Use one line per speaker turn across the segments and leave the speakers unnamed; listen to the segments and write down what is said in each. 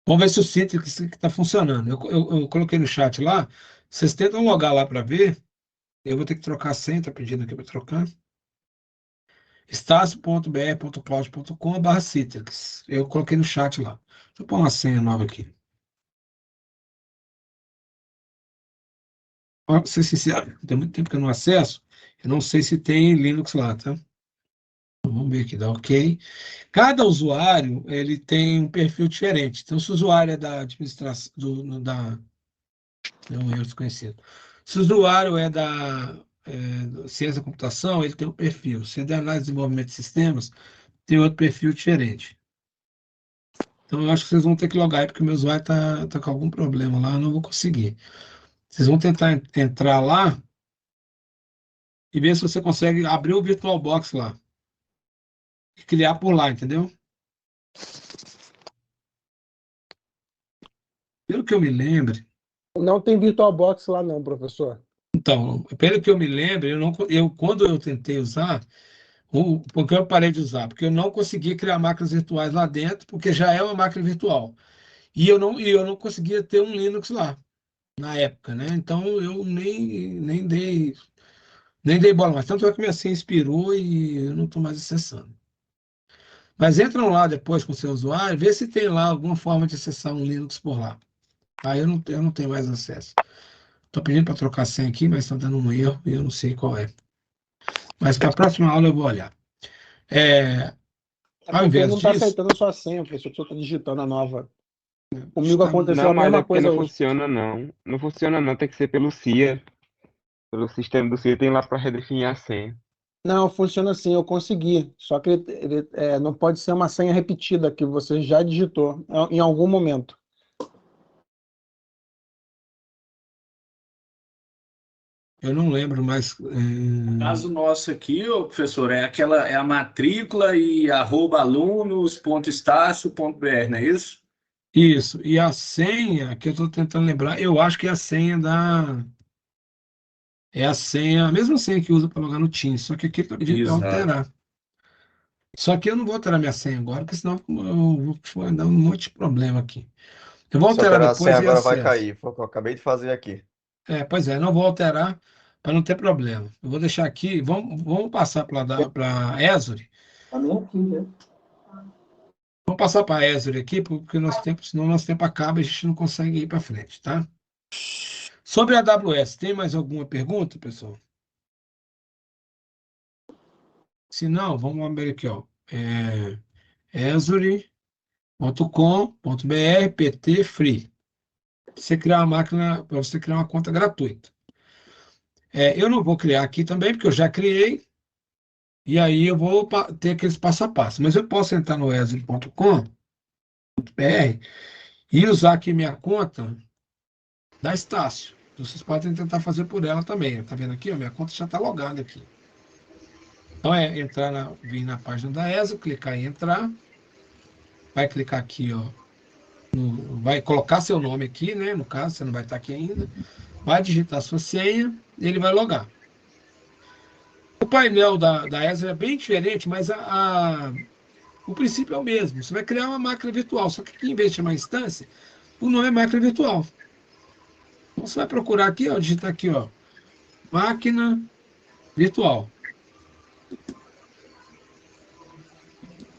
Vamos ver se o Citrix está funcionando. Eu coloquei no chat lá. Vocês tentam logar lá para ver. Eu vou ter que trocar a senha, está pedindo aqui para trocar. Estácio.br.cloud.com/Citrix. Eu coloquei no chat lá. Deixa eu pôr uma senha nova aqui. Para ser sincero, tem muito tempo que eu não acesso. Eu não sei se tem Linux lá, tá? Vamos ver aqui, dá ok. Cada usuário, ele tem um perfil diferente. Então, se o usuário é da administração, é um erro desconhecido. Se o usuário é da ciência da computação, ele tem um perfil. Se é da análise de desenvolvimento de sistemas, tem outro perfil diferente. Então, eu acho que vocês vão ter que logar aí, porque o meu usuário está com algum problema lá, eu não vou conseguir. Vocês vão tentar entrar lá e ver se você consegue abrir o VirtualBox lá. E criar por lá, entendeu? Pelo que eu me lembre,
Não tem VirtualBox lá não, professor.
então, pelo que eu me lembro, quando eu tentei usar, porque eu parei de usar, porque eu não conseguia criar máquinas virtuais lá dentro, porque já é uma máquina virtual. E eu não conseguia ter um Linux lá, na época, né? Então eu nem dei bola mais. Tanto é que minha senha expirou e eu não estou mais acessando. Mas entram lá depois com o seu usuário, vê se tem lá alguma forma de acessar um Linux por lá. Aí eu não tenho mais acesso. Estou pedindo para trocar a senha aqui, mas está dando um erro e eu não sei qual é. Mas para a próxima aula eu vou olhar. Ao
Porque
invés
não está
disso,
aceitando a sua senha, professor. Eu estou digitando a nova. Comigo aconteceu
Não,
a
mas é
mesma
porque
coisa
não
hoje.
funciona, não. Não funciona, não. Tem que ser pelo CIA. Pelo sistema do CIA tem lá para redefinir a senha.
Não, funciona assim, eu consegui. Só que não pode ser uma senha repetida que você já digitou em algum momento.
eu não lembro mais.
O caso nosso aqui, ô, professor, é a matrícula e @alunos.estácio.br, não é isso?
Isso. E a senha, que eu estou tentando lembrar, eu acho que é a senha da. É a senha, a mesma senha que usa para logar no Teams, só que aqui está pedindo para
Exato.
alterar. Só que eu não vou alterar minha senha agora, porque senão eu vou dar um monte de problema aqui. Eu vou
Se
alterar
alterar a
depois
senha
e
agora vai
acesso.
cair. Foi o que eu acabei de fazer aqui.
Pois é, não vou alterar para não ter problema. Eu vou deixar aqui, vamos passar para Esri. Vamos passar para Esri aqui, porque senão nosso tempo acaba e a gente não consegue ir para frente, tá? Sobre a AWS, tem mais alguma pergunta, pessoal? Se não, vamos abrir aqui, ó. Esri.com.br PT Free. Você criar uma máquina, para você criar uma conta gratuita. Eu não vou criar aqui também, porque eu já criei, e aí eu vou ter aqueles passo a passo. Mas eu posso entrar no esri.com.br e usar aqui minha conta da Estácio. Vocês podem tentar fazer por ela também. Está vendo aqui? Ó, minha conta já está logada aqui. Então vir na página da ESO, clicar em entrar, vai clicar aqui, ó, vai colocar seu nome aqui, né? No caso, você não vai estar aqui ainda. Vai digitar sua senha e ele vai logar. O painel da ESO é bem diferente, mas o princípio é o mesmo. Você vai criar uma máquina virtual, só que aqui, em vez de chamar instância, o nome é máquina virtual. Então você vai procurar aqui, ó, digitar aqui, ó, máquina virtual.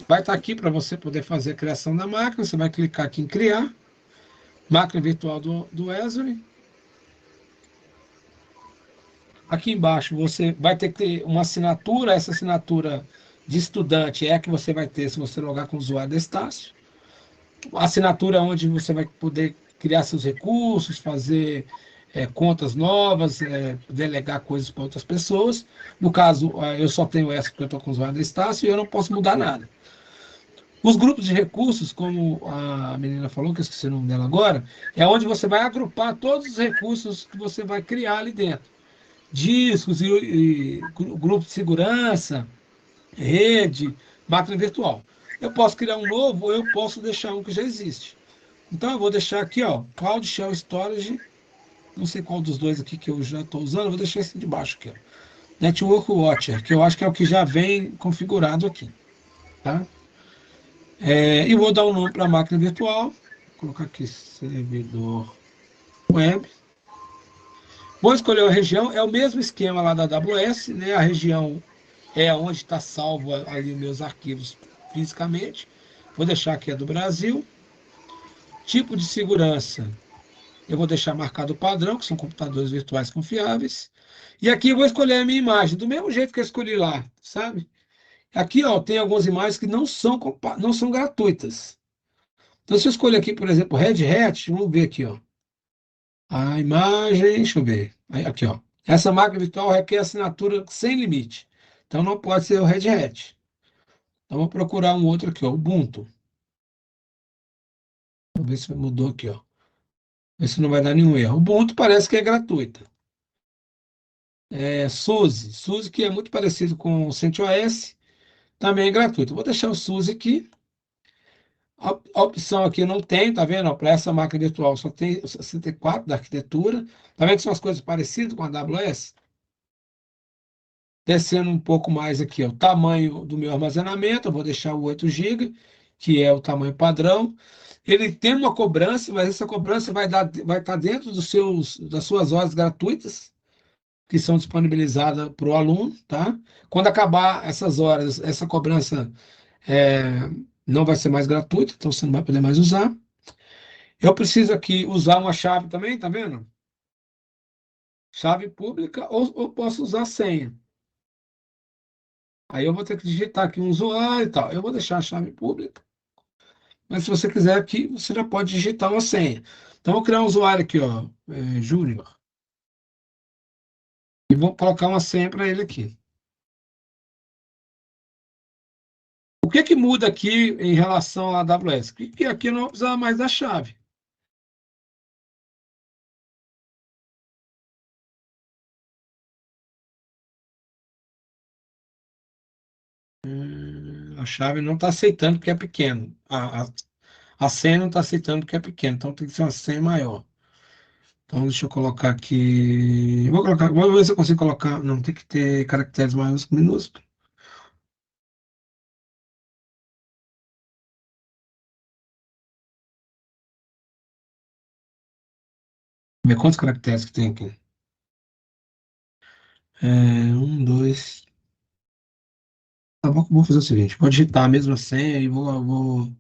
Vai estar aqui para você poder fazer a criação da máquina. Você vai clicar aqui em criar. Máquina virtual do Esri. Aqui embaixo você vai ter que ter uma assinatura. Essa assinatura de estudante é a que você vai ter se você logar com o usuário da Estácio. A assinatura onde você vai poder criar seus recursos, fazer contas novas, delegar coisas para outras pessoas. No caso, eu só tenho essa porque eu estou com o usuário da Estácio e eu não posso mudar nada. Os grupos de recursos, como a menina falou, que eu esqueci o nome dela agora, é onde você vai agrupar todos os recursos que você vai criar ali dentro. Discos e grupo de segurança, rede, máquina virtual. Eu posso criar um novo ou eu posso deixar um que já existe. Então eu vou deixar aqui, ó, Cloud Shell Storage, não sei qual dos dois aqui que eu já estou usando, eu vou deixar esse de baixo aqui, ó. Network Watcher, que eu acho que é o que já vem configurado aqui. Tá? E vou dar um nome para a máquina virtual. colocar aqui servidor web. Vou escolher a região, é o mesmo esquema lá da AWS, né? A região é onde está salvo ali os meus arquivos fisicamente. Vou deixar aqui a do Brasil. Tipo de segurança, eu vou deixar marcado o padrão, que são computadores virtuais confiáveis. E aqui eu vou escolher a minha imagem, do mesmo jeito que eu escolhi lá, sabe? Aqui, ó, tem algumas imagens que não são gratuitas. Então, se eu escolher aqui, por exemplo, Red Hat, vamos ver aqui, ó. A imagem, deixa eu ver. Aí, aqui, ó. Essa máquina virtual requer assinatura sem limite. Então, não pode ser o Red Hat. Então, vou procurar um outro aqui, ó, Ubuntu. Vamos ver se mudou aqui, ó. Ver se não vai dar nenhum erro. Ubuntu parece que é gratuita. SUSE que é muito parecido com o CentOS, também é gratuito. Vou deixar o SUSE aqui. A opção aqui eu não tem, tá vendo? Para essa máquina virtual só tem 64 da arquitetura. Tá vendo que são as coisas parecidas com a AWS? Descendo um pouco mais aqui, ó, o tamanho do meu armazenamento, eu vou deixar o 8 GB, que é o tamanho padrão. Ele tem uma cobrança, mas essa cobrança vai estar dentro das suas horas gratuitas, que são disponibilizadas para o aluno, tá? Quando acabar essas horas, essa cobrança não vai ser mais gratuita, então você não vai poder mais usar. Eu preciso aqui usar uma chave também, tá vendo? Chave pública ou posso usar senha. Aí eu vou ter que digitar aqui um usuário e tal. Eu vou deixar a chave pública, mas se você quiser aqui, você já pode digitar uma senha. Então, eu vou criar um usuário aqui, ó, Júnior. E vou colocar uma senha para ele aqui. O que que muda aqui em relação à AWS? Que aqui eu não vou precisar mais da chave. A chave não está aceitando porque é pequeno. A senha não está aceitando porque é pequeno. Então tem que ser uma senha maior. Então deixa eu colocar aqui. Vou ver se eu consigo colocar. Não, tem que ter caracteres maiúsculos e minúsculos. Ver quantos caracteres que tem aqui. Um, dois. Vou fazer o seguinte: vou digitar a mesma senha e vou.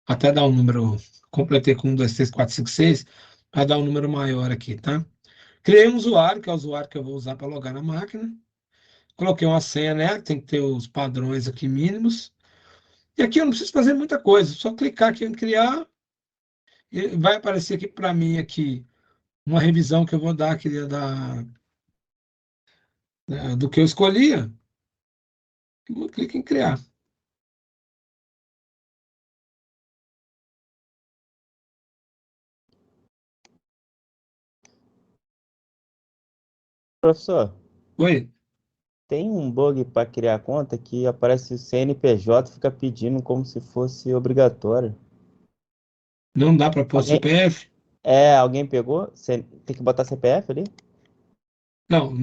Até dar um número. Completei com 1, 2, 3, 4, 5, 6. Para dar um número maior aqui, tá? Criei um usuário, que é o usuário que eu vou usar para logar na máquina. Coloquei uma senha, né? Tem que ter os padrões aqui mínimos. E aqui eu não preciso fazer muita coisa. Só clicar aqui em criar. E vai aparecer aqui para mim aqui uma revisão que eu vou dar aqui do que eu escolhia. Eu clico em criar.
Professor,
Oi?
tem um bug para criar conta que aparece o CNPJ, fica pedindo como se fosse obrigatório.
Não dá para pôr
Alguém,
CPF?
alguém pegou? Tem que botar CPF ali?
Não,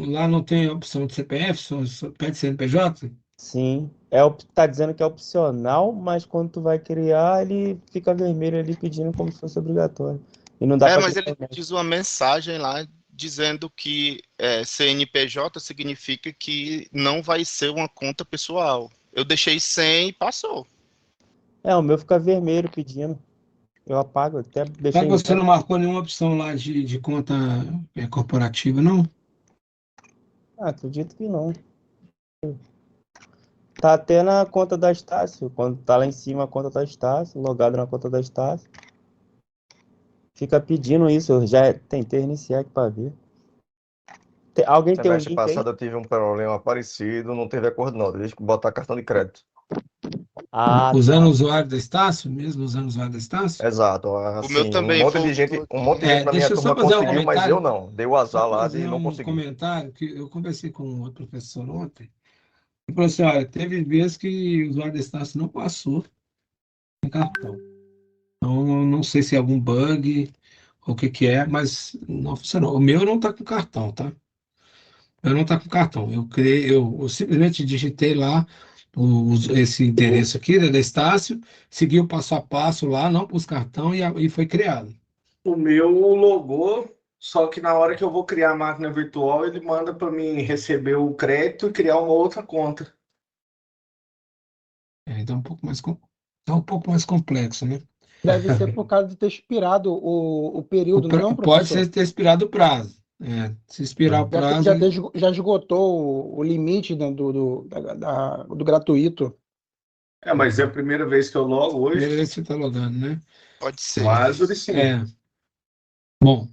lá não tem opção de CPF, só pede CNPJ?
Sim. Tá dizendo que é opcional, mas quando tu vai criar, ele fica vermelho ali pedindo como se fosse obrigatório. E não dá para
Mas ele
criar.
diz uma mensagem lá dizendo que CNPJ significa que não vai ser uma conta pessoal. Eu deixei sem e passou.
O meu fica vermelho pedindo. Eu apago, até
Será
deixei
que
em
você
branco.
não marcou nenhuma opção lá de conta corporativa, não?
Acredito que não. Tá até na conta da Estácio. Quando tá lá em cima a conta da Estácio, logado na conta da Estácio. Fica pedindo isso. Eu já tentei iniciar aqui para ver. Alguém tem um
Semestre
link aí?
passado eu tive um problema parecido, não teve acordo não, deixa eu botar cartão de crédito.
Usando o
Tá.
usuário da Estácio, mesmo usando o usuário da Estácio?
Exato,
O meu
assim,
também
um monte de gente na minha
Deixa eu só
turma
fazer um
conseguiu, mas eu
comentário.
não, dei o azar
Só
lá
fazer
de não
um
conseguir.
comentário, que eu conversei com um outro professor ontem. Ele falou assim, olha, teve vezes que o usuário da Estácio não passou em cartão. Então, eu não sei se é algum bug ou o que que é, mas não funcionou. O meu não está com cartão, tá? Eu não está com cartão. Eu simplesmente digitei lá esse endereço aqui, né, da Estácio, segui o passo a passo lá, não pus cartão e foi criado.
O meu logou, só que na hora que eu vou criar a máquina virtual, ele manda para mim receber o crédito e criar uma outra conta.
Então, é um pouco mais complexo, né?
Deve ser por causa de ter expirado o período, não,
Pode
professor?
ser ter expirado o prazo. Se expirar o prazo,
Já esgotou o limite do gratuito.
Mas é a primeira vez que eu logo
primeira
hoje.
vez que você está logando, né?
Pode
É,
ser.
Lázaro, sim.
bom,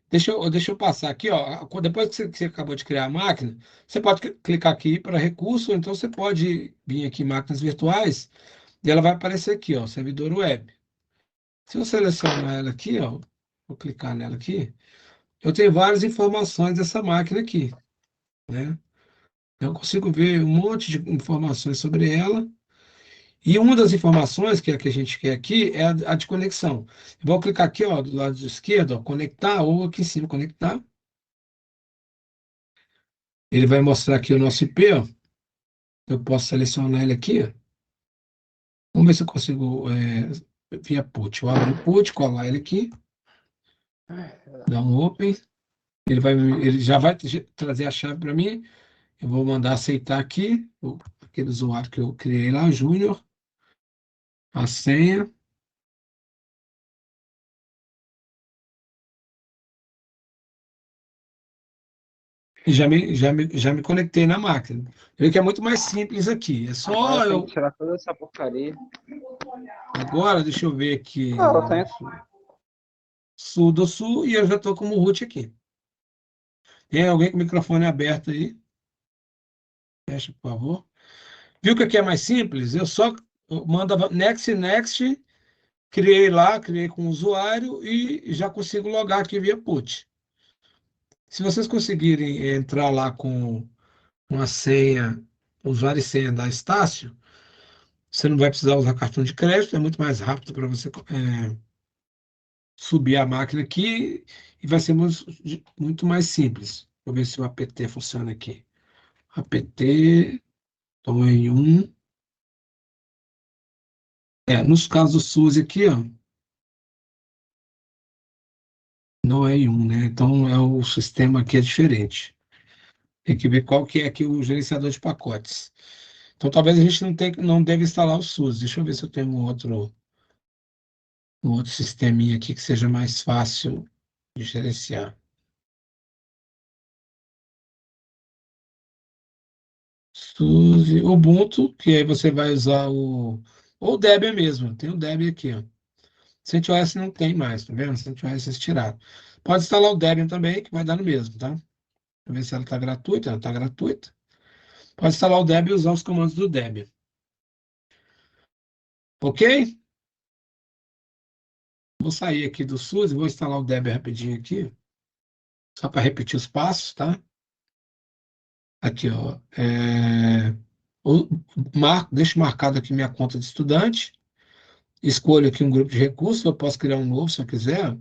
deixa eu passar aqui, ó. Depois que você acabou de criar a máquina, você pode clicar aqui para recurso, ou então você pode vir aqui em máquinas virtuais e ela vai aparecer aqui, ó, servidor web. Se eu selecionar ela aqui, ó, vou clicar nela aqui, eu tenho várias informações dessa máquina aqui, né? Eu consigo ver um monte de informações sobre ela. E uma das informações, que é a que a gente quer aqui, é a de conexão. Eu vou clicar aqui, ó, do lado esquerdo, ó, conectar, ou aqui em cima, conectar. Ele vai mostrar aqui o nosso IP, ó. Eu posso selecionar ele aqui, ó. Vamos ver se eu consigo, via put. Eu abro o put, colar ele aqui, dar um open. Ele já vai trazer a chave para mim. Eu vou mandar aceitar aqui, aquele usuário que eu criei lá, Júnior, a senha. E já me conectei na máquina. Eu que é muito mais simples aqui. É só
Agora tem que
eu.
tirar toda essa porcaria.
Agora, deixa eu ver aqui.
Não, tem.
Sudo su e eu já estou como root aqui. Tem alguém com o microfone aberto aí? Fecha, por favor. Viu que aqui é mais simples? Eu mando next, next, criei lá, criei com o usuário e já consigo logar aqui via put. Se vocês conseguirem entrar lá com uma senha, usuário e senha da Estácio, você não vai precisar usar cartão de crédito, é muito mais rápido para você subir a máquina aqui e vai ser muito mais simples. Vou ver se o apt funciona aqui. Apt, estou em 1. Nos casos do SUSE aqui, ó, não é em 1, né? Então o sistema aqui é diferente. Tem que ver qual que é aqui o gerenciador de pacotes. Então talvez a gente não deve instalar o SUSE. Deixa eu ver se eu tenho um outro sisteminha aqui que seja mais fácil de gerenciar. SUSE, Ubuntu, que aí você vai usar ou o Debian mesmo. Tem o Debian aqui, ó. CentOS não tem mais, tá vendo? CentOS eles tiraram. Pode instalar o Debian também, que vai dar no mesmo, tá? Pra ver se ela está gratuita. Ela está gratuita. Pode instalar o Debian e usar os comandos do Debian. Ok? Vou sair aqui do SUSE, vou instalar o Debian rapidinho aqui, só para repetir os passos, tá? Aqui, ó. Deixo marcado aqui minha conta de estudante. Escolho aqui um grupo de recursos. Eu posso criar um novo se eu quiser.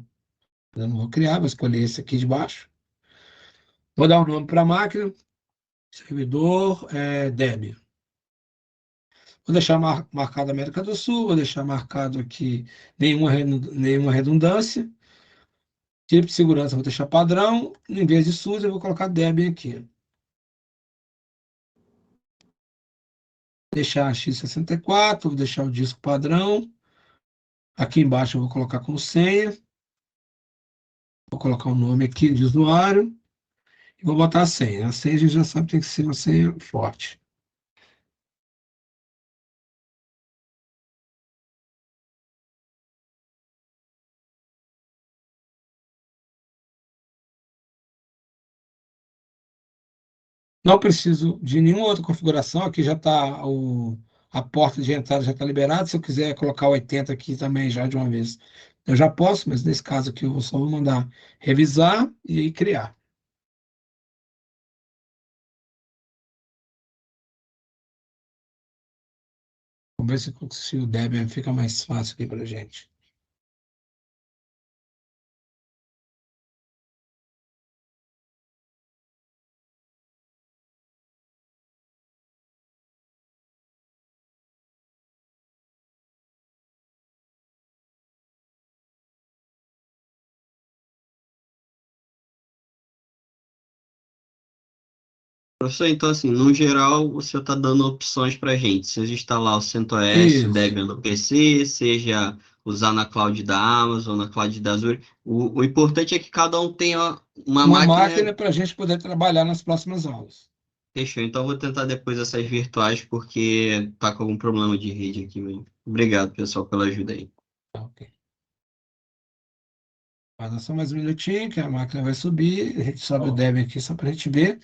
Eu não vou criar, vou escolher esse aqui de baixo. Vou dar um nome para a máquina. Servidor Debian. Vou deixar marcado América do Sul, vou deixar marcado aqui nenhuma redundância. Tipo de segurança, vou deixar padrão. Em vez de SUS, eu vou colocar Debian aqui. Deixar x64, vou deixar o disco padrão. Aqui embaixo eu vou colocar como senha. Vou colocar o nome aqui de usuário. E vou botar a senha. A senha a gente já sabe que tem que ser uma senha forte. Não preciso de nenhuma outra configuração. Aqui já está a porta de entrada já está liberada. Se eu quiser colocar 80 aqui também já de uma vez, eu já posso, mas nesse caso aqui eu só vou mandar revisar e aí criar. Vamos ver se o Debian fica mais fácil aqui para a gente.
Professor, então assim, no geral, o senhor está dando opções para a gente, seja instalar o CentOS, o
Isso.
Debian no PC, seja usar na cloud da Amazon, na cloud da Azure. O importante é que cada um tenha uma
Uma
máquina.
máquina para a gente poder trabalhar nas próximas aulas.
Fechou, então eu vou tentar depois essas virtuais, porque tá com algum problema de rede aqui mesmo. Obrigado, pessoal, pela ajuda aí.
Tá, ok. Faz só mais um minutinho que a máquina vai subir. A gente sobe o Debian aqui só para a gente ver.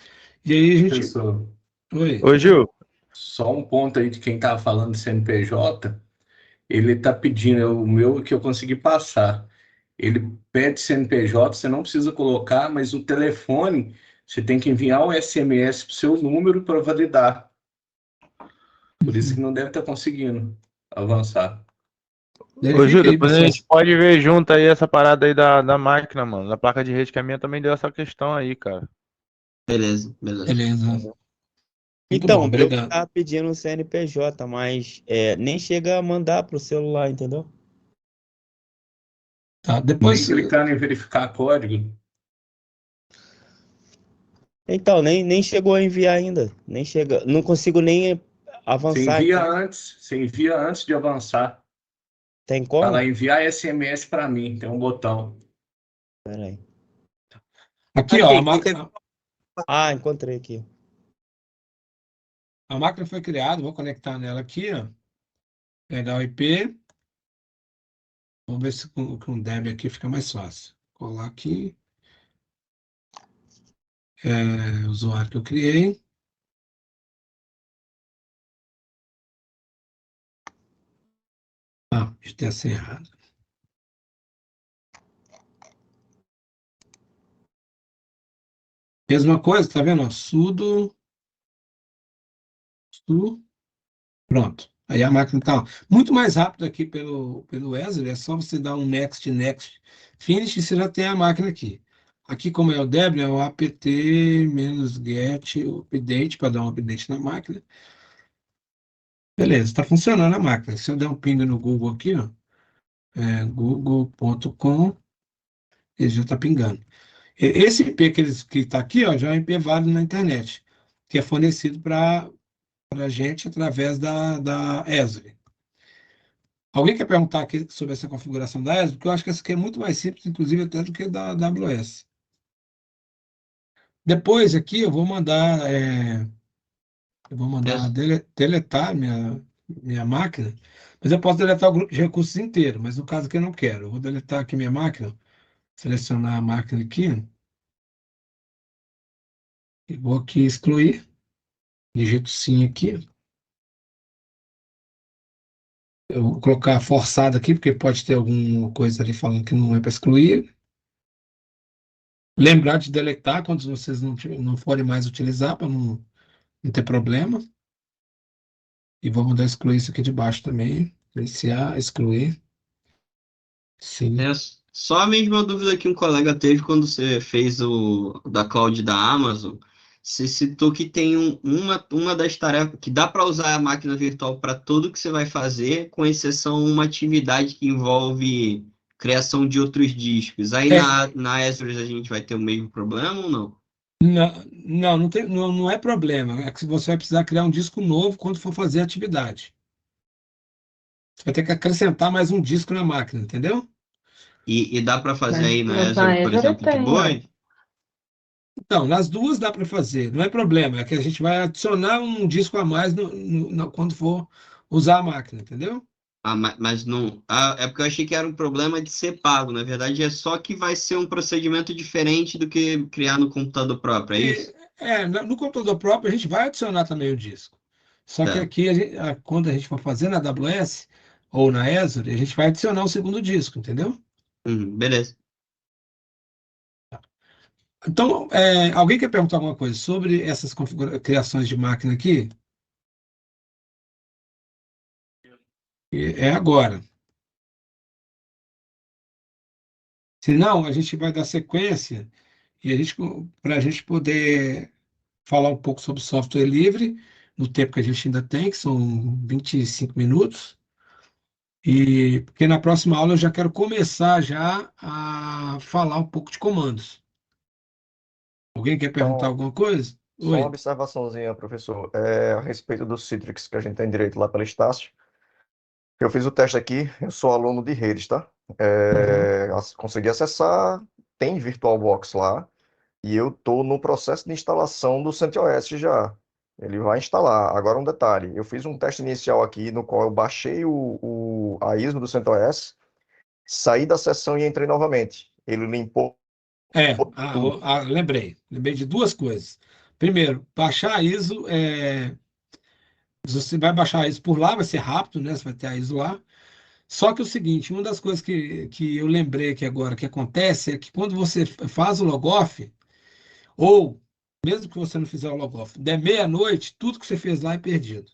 E aí a gente.
Professor,
Oi.
Ô, Gil,
só um ponto aí de quem estava falando de CNPJ, ele está pedindo, o meu que eu consegui passar. Ele pede CNPJ, você não precisa colocar, mas o telefone, você tem que enviar um SMS para o seu número para validar. Por isso que não deve estar conseguindo avançar.
ô, Gil,
Verifica aí,
depois a
pessoal.
gente pode ver junto aí essa parada aí da máquina, mano. Da placa de rede, que a minha também deu essa questão aí, cara.
Beleza, beleza.
Beleza. Muito
Então,
bom,
eu
obrigado.
tava pedindo o CNPJ, mas nem chega a mandar pro celular, entendeu?
Tá,
Nem
depois.
clicando em verificar código.
Então, nem chegou a enviar ainda. Nem chega, não consigo nem
Você
avançar.
envia
Então,
antes, você envia antes de avançar.
tem
Tá lá,
como?
enviar SMS para mim, tem um botão.
Pera aí.
Aqui, ó,
Achei, clica
Ah, encontrei aqui.
a máquina foi criada, vou conectar nela aqui, ó. Pegar o IP. Vamos ver se com o Debian aqui fica mais fácil. Colar aqui. O usuário que eu criei. Ah, digitei a senha errada. Mesma coisa, tá vendo? Ó, sudo. Pronto. Aí a máquina está muito mais rápido aqui pelo Wesley, é só você dar um next, finish, e você já tem a máquina aqui. Aqui, como é o Debian, é o apt-get update, para dar um update na máquina. Beleza, está funcionando a máquina. Se eu der um ping no Google aqui, ó, google.com, ele já está pingando. Esse IP que está aqui, ó, já é um IP válido na internet, que é fornecido para a gente através da Esri. Alguém quer perguntar aqui sobre essa configuração da ESB? Porque eu acho que essa aqui é muito mais simples, inclusive, até do que da AWS. Depois aqui eu vou mandar deletar minha máquina, mas eu posso deletar o grupo de recursos inteiro, mas no caso aqui eu não quero. Eu vou deletar aqui minha máquina, selecionar a máquina aqui, e vou aqui excluir, digito sim aqui. Eu vou colocar forçado aqui, porque pode ter alguma coisa ali falando que não é para excluir. Lembrar de deletar quando vocês não forem mais utilizar, para não ter problema. E vou mandar excluir isso aqui de baixo também. Iniciar, excluir. Sim.
É só a mesma dúvida que um colega teve quando você fez o da cloud da Amazon. Você citou que tem uma das tarefas que dá para usar a máquina virtual para tudo que você vai fazer, com exceção uma atividade que envolve criação de outros discos. Aí na Azure a gente vai ter o mesmo problema ou não?
Não é problema. É que você vai precisar criar um disco novo quando for fazer a atividade. Você vai ter que acrescentar mais um disco na máquina, entendeu?
E dá para fazer aí na
Mas na
Azure, por
Azure
exemplo, de
tem,
boa?
ué.
Então, nas duas dá para fazer, não é problema. É que a gente vai adicionar um disco a mais quando for usar a máquina, entendeu?
Mas não. É porque eu achei que era um problema de ser pago. Na verdade, é só que vai ser um procedimento diferente do que criar no computador próprio, é isso?
No computador próprio a gente vai adicionar também o disco. Só que
Tá.
aqui, quando a gente for fazer na AWS ou na Azure, a gente vai adicionar o segundo disco, entendeu?
Beleza.
Então, alguém quer perguntar alguma coisa sobre essas criações de máquina aqui? É agora. Se não, a gente vai dar sequência e para a gente poder falar um pouco sobre software livre, no tempo que a gente ainda tem, que são 25 minutos. E porque na próxima aula eu já quero começar já a falar um pouco de comandos. Alguém quer perguntar
Então,
alguma coisa?
Só uma
Oi.
observaçãozinha, professor, a respeito do Citrix que a gente tem direito lá pela Estácio. Eu fiz o teste aqui, eu sou aluno de redes, tá?
Uhum.
Consegui acessar, tem VirtualBox lá, e eu estou no processo de instalação do CentOS já. Ele vai instalar. Agora um detalhe, eu fiz um teste inicial aqui, no qual eu baixei a ISO do CentOS, saí da sessão e entrei novamente. Ele limpou tudo.
Lembrei de duas coisas. Primeiro, baixar a ISO, você vai baixar a ISO por lá, vai ser rápido, né? Você vai ter a ISO lá. Só que é o seguinte, uma das coisas que eu lembrei aqui agora que acontece é que quando você faz o logoff, ou mesmo que você não fizer o logoff, der meia-noite, tudo que você fez lá é perdido.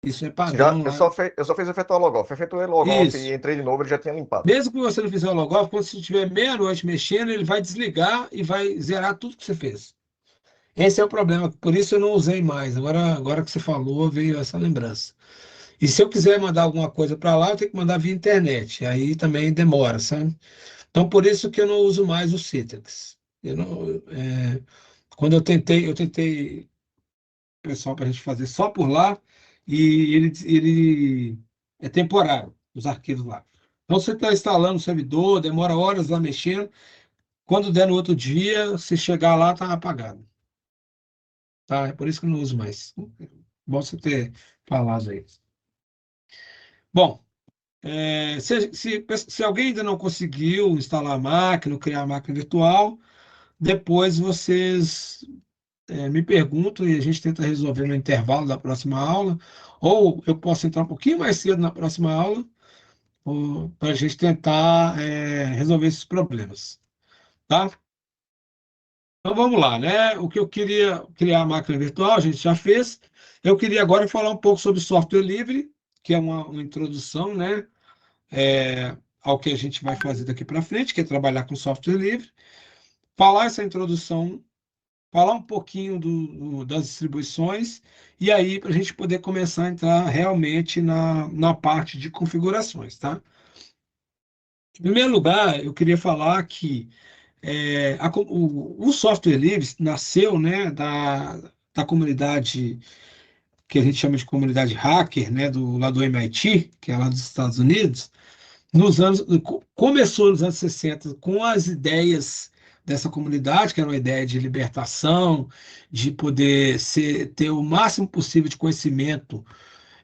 Isso é
Já,
padrão
eu
lá.
só, eu só fiz efetuar logoff. Efetuei logoff e
Isso.
entrei de novo, ele já tinha limpado.
Mesmo que você não fizer o logoff, quando você estiver meia-noite mexendo, ele vai desligar e vai zerar tudo que você fez. Esse é o problema, por isso eu não usei mais. Agora que você falou, veio essa lembrança. E se eu quiser mandar alguma coisa para lá, eu tenho que mandar via internet. Aí também demora, sabe? Então, por isso que eu não uso mais o Citrix. Eu não, quando eu tentei pessoal para a gente fazer só por lá, e ele é temporário, os arquivos lá. Então, você está instalando o servidor, demora horas lá mexendo. Quando der no outro dia, se chegar lá, está apagado. Tá? É por isso que eu não uso mais. Bom você ter falado aí. Bom, se alguém ainda não conseguiu instalar a máquina, criar a máquina virtual, depois vocês me perguntam e a gente tenta resolver no intervalo da próxima aula, ou eu posso entrar um pouquinho mais cedo na próxima aula, para a gente tentar resolver esses problemas, tá? Então vamos lá, né? O que eu queria criar a máquina virtual, a gente já fez. Eu queria agora falar um pouco sobre software livre, que é uma introdução, né? Ao que a gente vai fazer daqui para frente, que é trabalhar com software livre. Falar essa introdução, falar um pouquinho das distribuições, e aí para a gente poder começar a entrar realmente na parte de configurações, tá? Em primeiro lugar, eu queria falar que o software livre nasceu, né, da comunidade que a gente chama de comunidade hacker, né, lá do MIT, que é lá dos Estados Unidos, começou nos anos 60 com as ideias dessa comunidade, que era uma ideia de libertação, de poder ter o máximo possível de conhecimento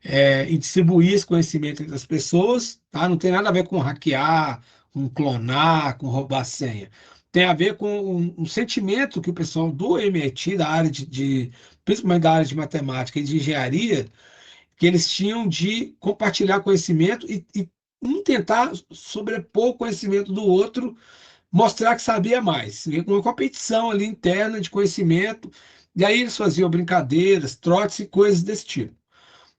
e distribuir esse conhecimento entre as pessoas, tá? Não tem nada a ver com hackear, com clonar, com roubar senha. Tem a ver com um sentimento que o pessoal do MIT, da área principalmente da área de matemática e de engenharia, que eles tinham de compartilhar conhecimento e um tentar sobrepor o conhecimento do outro, mostrar que sabia mais. Uma competição ali interna de conhecimento, e aí eles faziam brincadeiras, trotes e coisas desse tipo.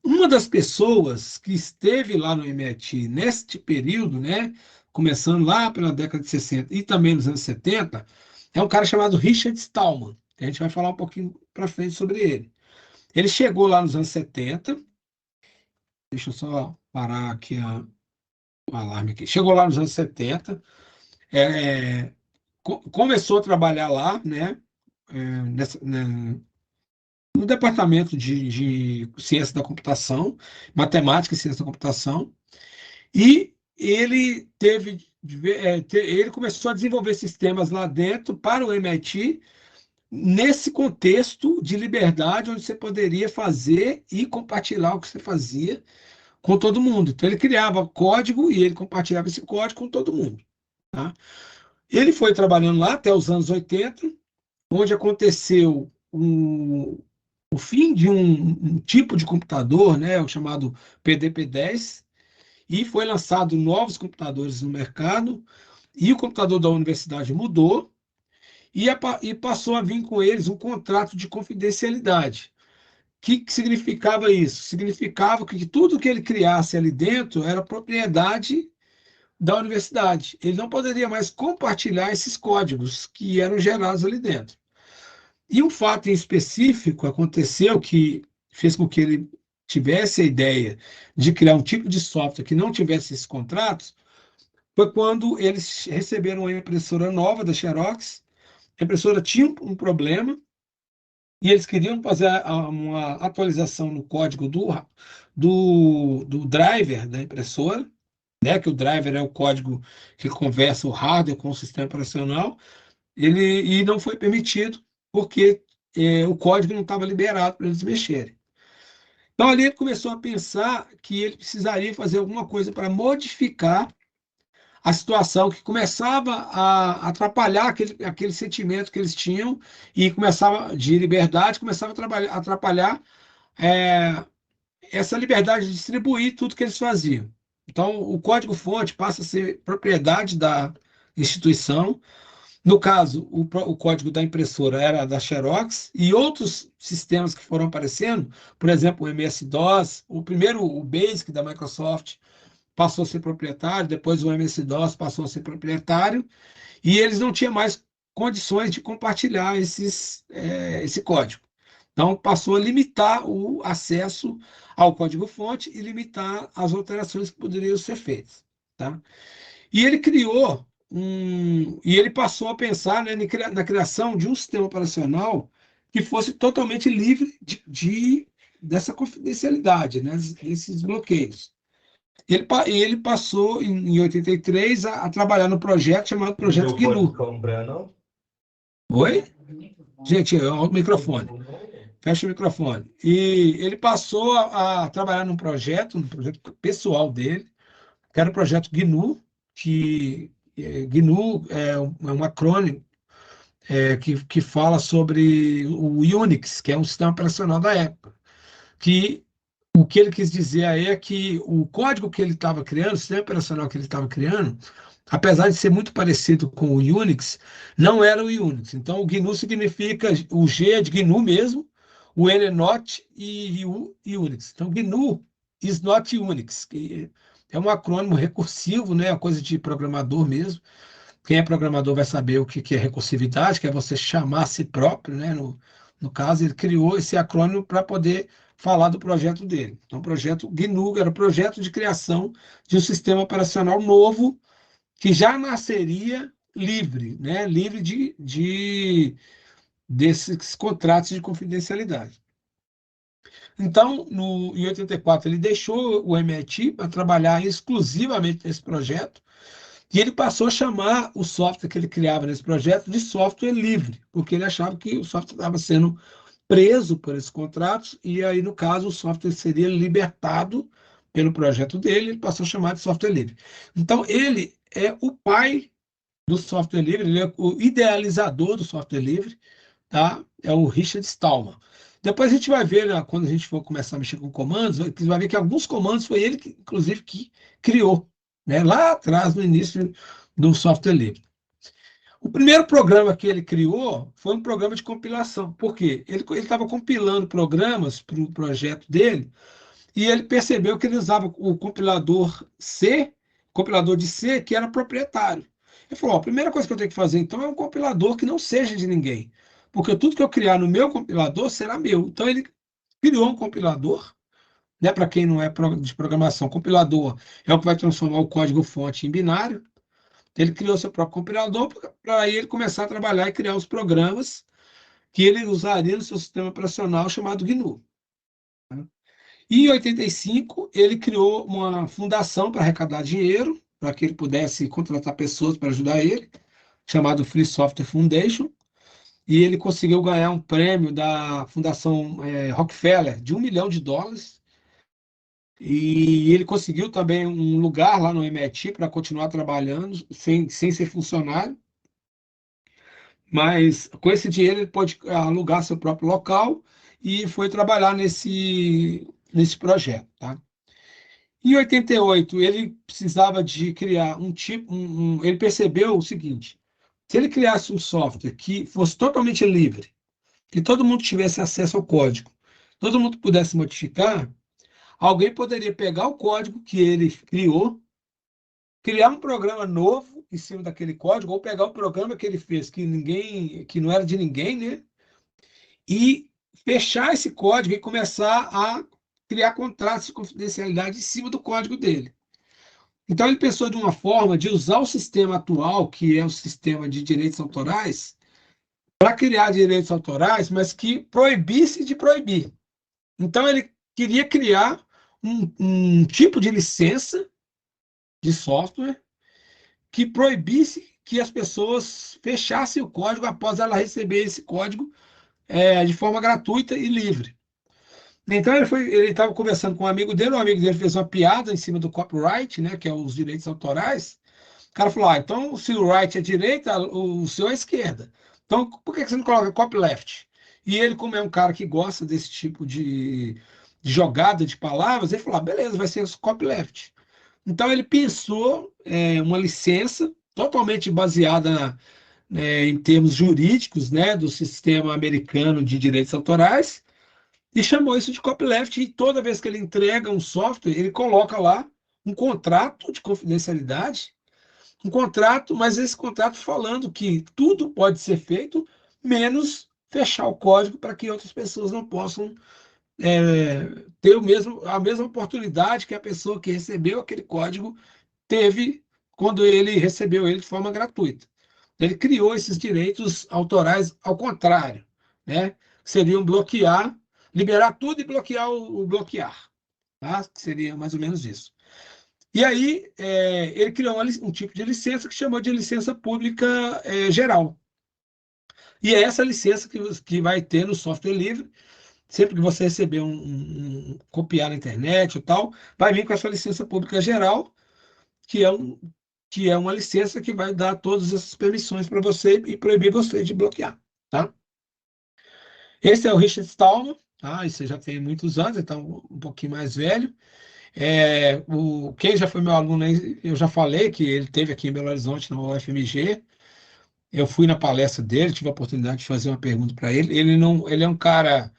Uma das pessoas que esteve lá no MIT neste período, né, começando lá pela década de 60 e também nos anos 70, é um cara chamado Richard Stallman. A gente vai falar um pouquinho para frente sobre ele. Ele chegou lá nos anos 70, deixa eu só parar aqui o alarme aqui. Chegou lá nos anos 70, é, começou a trabalhar lá, né, no departamento de ciência da computação, matemática e ciência da computação, e ele começou a desenvolver sistemas lá dentro para o MIT, nesse contexto de liberdade, onde você poderia fazer e compartilhar o que você fazia com todo mundo. Então, ele criava código e ele compartilhava esse código com todo mundo. Tá? Ele foi trabalhando lá até os anos 80, onde aconteceu o fim de um tipo de computador, né, o chamado PDP-10, e foi lançado novos computadores no mercado, e o computador da universidade mudou, e passou a vir com eles um contrato de confidencialidade. O que significava isso? Significava que tudo que ele criasse ali dentro era propriedade da universidade. Ele não poderia mais compartilhar esses códigos que eram gerados ali dentro. E um fato em específico aconteceu que fez com que ele tivesse a ideia de criar um tipo de software que não tivesse esses contratos, foi quando eles receberam uma impressora nova da Xerox. A impressora tinha um problema, e eles queriam fazer uma atualização no código do driver da impressora, né, que o driver é o código que conversa o hardware com o sistema operacional, e não foi permitido, porque o código não estava liberado para eles mexerem. Então, ali ele começou a pensar que ele precisaria fazer alguma coisa para modificar a situação que começava a atrapalhar aquele sentimento que eles tinham e começava de liberdade, começava a atrapalhar é, essa liberdade de distribuir tudo que eles faziam. Então, o código-fonte passa a ser propriedade da instituição. No caso, o código da impressora era da Xerox e outros sistemas que foram aparecendo, por exemplo, o MS-DOS, o Basic da Microsoft passou a ser proprietário, depois o MS-DOS passou a ser proprietário, e eles não tinham mais condições de compartilhar esse código. Então, passou a limitar o acesso ao código-fonte e limitar as alterações que poderiam ser feitas. Tá? E ele criou e ele passou a pensar, né, na criação de um sistema operacional que fosse totalmente livre dessa confidencialidade, né, desses bloqueios. Ele passou, em 83, a trabalhar no projeto chamado Projeto GNU. Oi? Gente, o microfone. Fecha o microfone. E ele passou a trabalhar um projeto pessoal dele, que era o projeto GNU, que GNU é um acrônimo que fala sobre o Unix, que é um sistema operacional da época. Que o que ele quis dizer aí é que o código que ele estava criando, o sistema operacional que ele estava criando, apesar de ser muito parecido com o Unix, não era o Unix. Então, o GNU significa, o G é de GNU mesmo, o N é not e o Unix. Então, GNU is not Unix, que é um acrônimo recursivo, né, uma coisa de programador mesmo. Quem é programador vai saber o que é recursividade, que é você chamar a si próprio, né? No caso, ele criou esse acrônimo para poder falar do projeto dele. Então, o projeto GNU era o projeto de criação de um sistema operacional novo que já nasceria livre, né? Livre desses contratos de confidencialidade. Então, em 84, ele deixou o MIT para trabalhar exclusivamente nesse projeto, e ele passou a chamar o software que ele criava nesse projeto de software livre, porque ele achava que o software estava sendo preso por esses contratos, e aí, no caso, o software seria libertado pelo projeto dele, ele passou a chamar de software livre. Então, ele é o pai do software livre, ele é o idealizador do software livre, tá? É o Richard Stallman. Depois a gente vai ver, né, quando a gente for começar a mexer com comandos, vai ver que alguns comandos foi ele, inclusive, que criou, né, lá atrás, no início do software livre. O primeiro programa que ele criou foi um programa de compilação. Por quê? Ele estava compilando programas para o projeto dele e ele percebeu que ele usava o compilador de C, que era proprietário. Ele falou, a primeira coisa que eu tenho que fazer, então, é um compilador que não seja de ninguém, porque tudo que eu criar no meu compilador será meu. Então, ele criou um compilador, né, para quem não é de programação, compilador é o que vai transformar o código-fonte em binário. Ele criou seu próprio compilador para aí ele começar a trabalhar e criar os programas que ele usaria no seu sistema operacional chamado GNU. E em 85, ele criou uma fundação para arrecadar dinheiro, para que ele pudesse contratar pessoas para ajudar ele, chamado Free Software Foundation, e ele conseguiu ganhar um prêmio da Fundação Rockefeller de $1 milhão, e ele conseguiu também um lugar lá no MIT para continuar trabalhando, sem ser funcionário, mas com esse dinheiro ele pôde alugar seu próprio local e foi trabalhar nesse projeto. Tá? Em 88, ele precisava de criar ele percebeu o seguinte, se ele criasse um software que fosse totalmente livre, que todo mundo tivesse acesso ao código, todo mundo pudesse modificar, alguém poderia pegar o código que ele criou, criar um programa novo em cima daquele código, ou pegar o programa que ele fez, que não era de ninguém, né? E fechar esse código e começar a criar contratos de confidencialidade em cima do código dele. Então, ele pensou de uma forma de usar o sistema atual, que é o sistema de direitos autorais, para criar direitos autorais, mas que proibisse de proibir. Então, ele queria criar um tipo de licença de software que proibisse que as pessoas fechassem o código após ela receber esse código de forma gratuita e livre. Então, ele estava conversando com um amigo dele, o amigo dele fez uma piada em cima do copyright, né, que é os direitos autorais. O cara falou, então, se o right é direita, o seu é esquerda. Então, por que você não coloca copyleft? E ele, como é um cara que gosta desse tipo de jogada de palavras, ele falou, beleza, vai ser copyleft. Então, ele pensou uma licença totalmente baseada em termos jurídicos, né, do sistema americano de direitos autorais, e chamou isso de copyleft, e toda vez que ele entrega um software, ele coloca lá um contrato de confidencialidade, mas esse contrato falando que tudo pode ser feito, menos fechar o código para que outras pessoas não possam ter a mesma oportunidade que a pessoa que recebeu aquele código teve quando ele recebeu ele de forma gratuita. Ele criou esses direitos autorais ao contrário, né? Seriam liberar tudo e bloquear o bloquear, tá? Seria mais ou menos isso. E aí, ele criou um tipo de licença que chamou de licença pública geral. E é essa licença que vai ter no software livre. Sempre que você receber copiar na internet ou tal, vai vir com essa licença pública geral, que é uma licença que vai dar todas essas permissões para você e proibir você de bloquear. Tá? Esse é o Richard Stallman. Tá? Isso já tem muitos anos, então um pouquinho mais velho. Quem já foi meu aluno aí, eu já falei que ele teve aqui em Belo Horizonte, na UFMG. Eu fui na palestra dele, tive a oportunidade de fazer uma pergunta para ele. Ele é um cara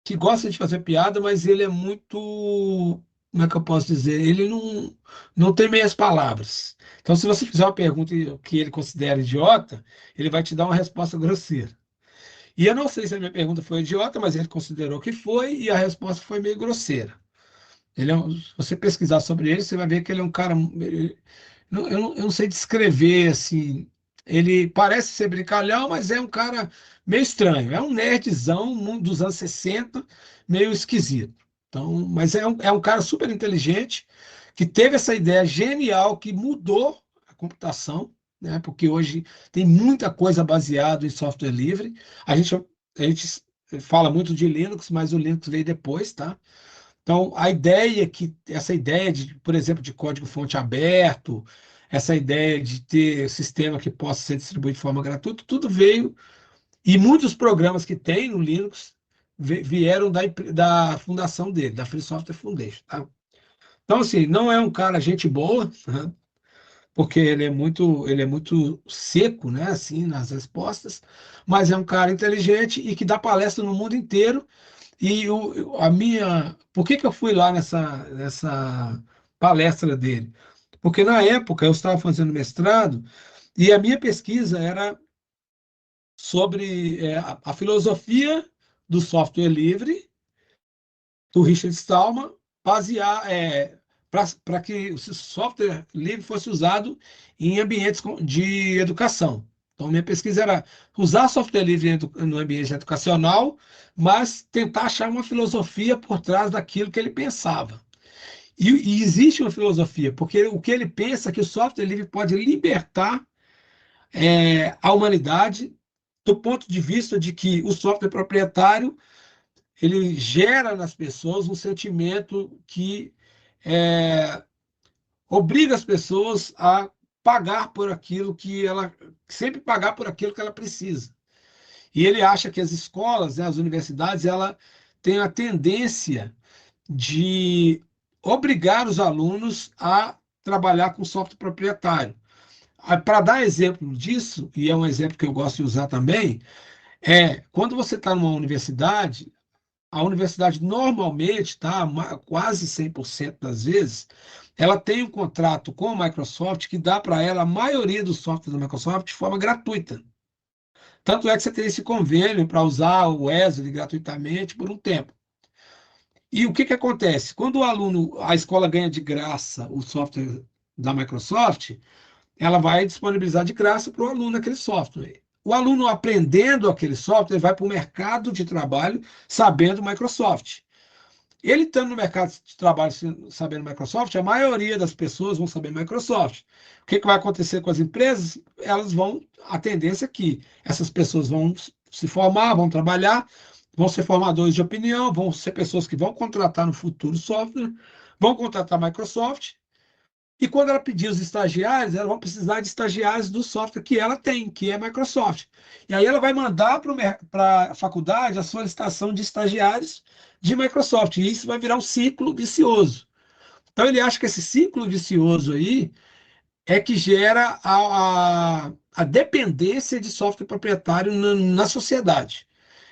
que gosta de fazer piada, mas ele é muito, como é que eu posso dizer? Ele não tem meias palavras. Então, se você fizer uma pergunta que ele considera idiota, ele vai te dar uma resposta grosseira. E eu não sei se a minha pergunta foi idiota, mas ele considerou que foi, e a resposta foi meio grosseira. Se você pesquisar sobre ele, você vai ver que ele é um cara. Eu não sei descrever assim. Ele parece ser brincalhão, mas é um cara meio estranho. É um nerdzão dos anos 60, meio esquisito. Então, mas é um cara super inteligente, que teve essa ideia genial que mudou a computação, né? Porque hoje tem muita coisa baseada em software livre. A gente fala muito de Linux, mas o Linux veio depois, tá? Então, essa ideia de, por exemplo, de código-fonte aberto, essa ideia de ter sistema que possa ser distribuído de forma gratuita, tudo veio, e muitos programas que tem no Linux vieram da fundação dele, da Free Software Foundation. Tá? Então, assim, não é um cara gente boa, né? Porque ele é muito seco, né, assim, nas respostas, mas é um cara inteligente e que dá palestra no mundo inteiro. E por que eu fui lá nessa palestra dele? Porque na época eu estava fazendo mestrado e a minha pesquisa era sobre a filosofia do software livre, do Richard Stallman, para que o software livre fosse usado em ambientes de educação. Então, minha pesquisa era usar software livre no ambiente educacional, mas tentar achar uma filosofia por trás daquilo que ele pensava. E existe uma filosofia, porque o que ele pensa é que o software livre pode libertar a humanidade do ponto de vista de que o software proprietário ele gera nas pessoas um sentimento que obriga as pessoas a pagar por aquilo sempre pagar por aquilo que ela precisa. E ele acha que as escolas, né, as universidades, ela tem a tendência de obrigar os alunos a trabalhar com software proprietário. Para dar exemplo disso, e é um exemplo que eu gosto de usar também, quando você está numa universidade, a universidade normalmente, tá, quase 100% das vezes, ela tem um contrato com a Microsoft que dá para ela a maioria dos softwares da Microsoft de forma gratuita. Tanto é que você tem esse convênio para usar o Azure gratuitamente por um tempo. E o que acontece? Quando a escola ganha de graça o software da Microsoft, ela vai disponibilizar de graça para o aluno aquele software. O aluno aprendendo aquele software vai para o mercado de trabalho sabendo Microsoft. Ele estando no mercado de trabalho sabendo Microsoft, a maioria das pessoas vão saber Microsoft. O que vai acontecer com as empresas? A tendência é que essas pessoas vão se formar, vão trabalhar, vão ser formadores de opinião, vão ser pessoas que vão contratar no futuro software, vão contratar Microsoft, e quando ela pedir os estagiários, elas vão precisar de estagiários do software que ela tem, que é Microsoft. E aí ela vai mandar para a faculdade a solicitação de estagiários de Microsoft, e isso vai virar um ciclo vicioso. Então ele acha que esse ciclo vicioso aí é que gera a dependência de software proprietário na sociedade.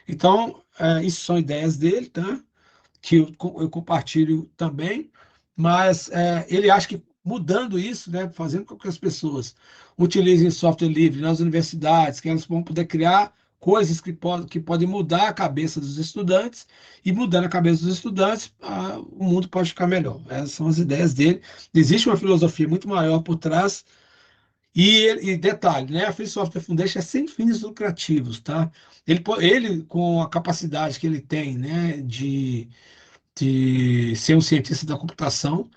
Então, isso são ideias dele, tá? Que eu compartilho também, mas ele acha que mudando isso, né, fazendo com que as pessoas utilizem software livre nas universidades, que elas vão poder criar coisas que podem mudar a cabeça dos estudantes, e mudando a cabeça dos estudantes, o mundo pode ficar melhor. Essas são as ideias dele. Existe uma filosofia muito maior por trás, e detalhe, né, a Free Software Foundation é sem fins lucrativos, tá? Ele com a capacidade que ele tem, né, de ser um cientista da computação,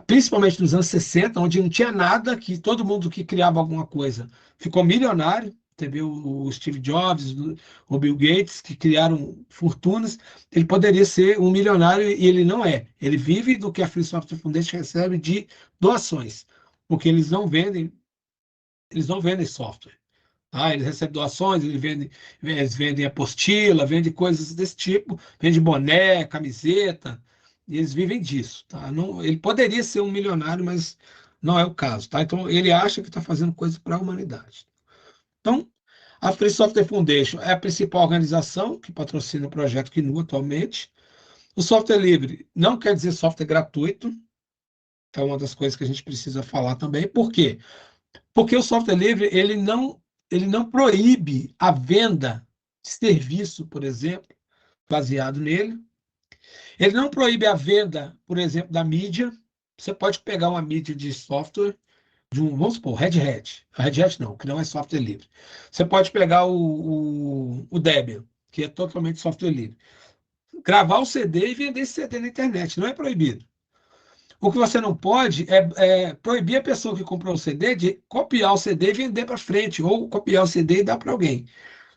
principalmente nos anos 60, onde não tinha nada, que todo mundo que criava alguma coisa ficou milionário. Teve o Steve Jobs, o Bill Gates, que criaram fortunas. Ele poderia ser um milionário e ele não é. Ele vive do que a Free Software Foundation recebe de doações, porque eles não vendem software. Eles recebem doações, eles vendem apostila, vendem coisas desse tipo, vendem boné, camiseta, e eles vivem disso. Tá? Não, ele poderia ser um milionário, mas não é o caso. Tá? Então, ele acha que está fazendo coisa para a humanidade. Então, a Free Software Foundation é a principal organização que patrocina o projeto GNU atualmente. O software livre não quer dizer software gratuito, é uma das coisas que a gente precisa falar também. Por quê? Porque o software livre ele não proíbe a venda de serviço, por exemplo, baseado nele. Ele não proíbe a venda, por exemplo, da mídia. Você pode pegar uma mídia de software, vamos supor, Red Hat. A Red Hat não, que não é software livre. Você pode pegar o Debian, que é totalmente software livre. Gravar o CD e vender esse CD na internet, não é proibido. O que você não pode é proibir a pessoa que comprou o CD de copiar o CD e vender para frente, ou copiar o CD e dar para alguém.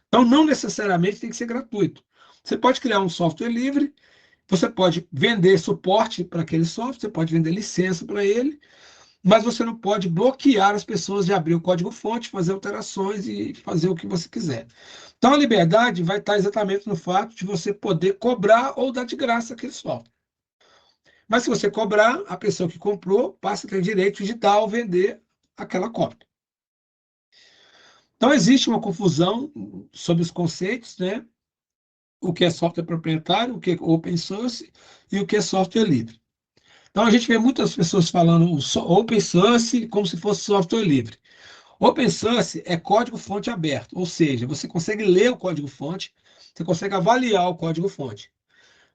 Então, não necessariamente tem que ser gratuito. Você pode criar um software livre, você pode vender suporte para aquele software, você pode vender licença para ele, mas você não pode bloquear as pessoas de abrir o código-fonte, fazer alterações e fazer o que você quiser. Então, a liberdade vai estar exatamente no fato de você poder cobrar ou dar de graça aquele software. Mas se você cobrar, a pessoa que comprou passa a ter direito de dar ou vender aquela cópia. Então, existe uma confusão sobre os conceitos, né? O que é software proprietário, o que é open source e o que é software livre. Então, a gente vê muitas pessoas falando open source como se fosse software livre. Open source é código-fonte aberto, ou seja, você consegue ler o código-fonte, você consegue avaliar o código-fonte.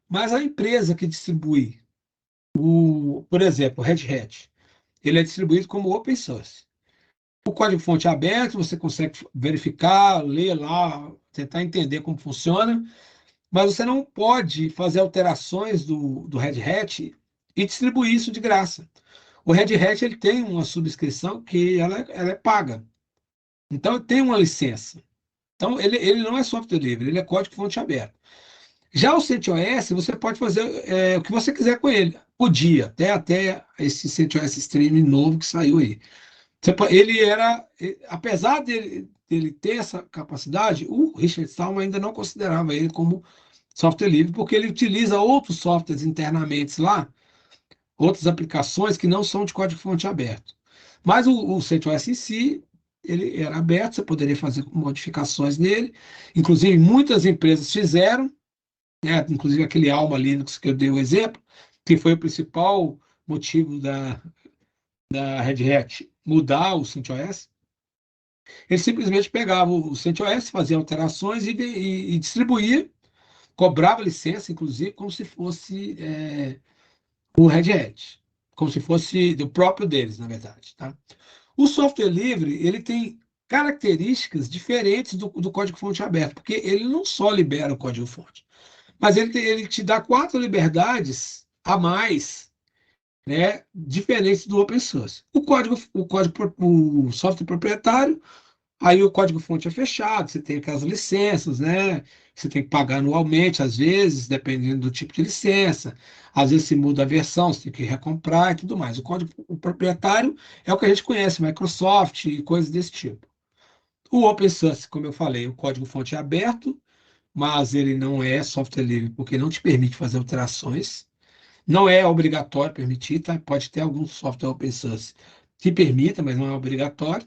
Mas a empresa que distribui por exemplo, o Red Hat, ele é distribuído como open source. O código-fonte é aberto, você consegue verificar, ler lá, tentar entender como funciona, mas você não pode fazer alterações do Red Hat e distribuir isso de graça. O Red Hat ele tem uma subscrição que ela é paga. Então, tem uma licença. Então, ele não é software livre, ele é código-fonte aberto. Já o CentOS, você pode fazer o que você quiser com ele. Podia, até esse CentOS Stream novo que saiu aí. Apesar dele ter essa capacidade, o Richard Stallman ainda não considerava ele como software livre, porque ele utiliza outros softwares internamente lá, outras aplicações que não são de código-fonte aberto. Mas o CentOS em si, ele era aberto, você poderia fazer modificações nele. Inclusive, muitas empresas fizeram, inclusive aquele Alma Linux que eu dei o exemplo, que foi o principal motivo da Red Hat mudar o CentOS. Ele simplesmente pegava o CentOS, fazia alterações e distribuía, cobrava licença, inclusive, como se fosse o Red Hat. como se fosse do próprio deles, na verdade, tá? O software livre, ele tem características diferentes do código-fonte aberto, porque ele não só libera o código-fonte, mas ele te dá 4 liberdades a mais, né, diferentes do open source. O software proprietário, aí o código-fonte é fechado, você tem aquelas licenças, né? Você tem que pagar anualmente, às vezes, dependendo do tipo de licença. Às vezes se muda a versão, você tem que recomprar e tudo mais. O proprietário é o que a gente conhece, Microsoft e coisas desse tipo. O open source, como eu falei, o código-fonte é aberto, mas ele não é software livre, porque não te permite fazer alterações. Não é obrigatório permitir, tá? Pode ter algum software open source que permita, mas não é obrigatório.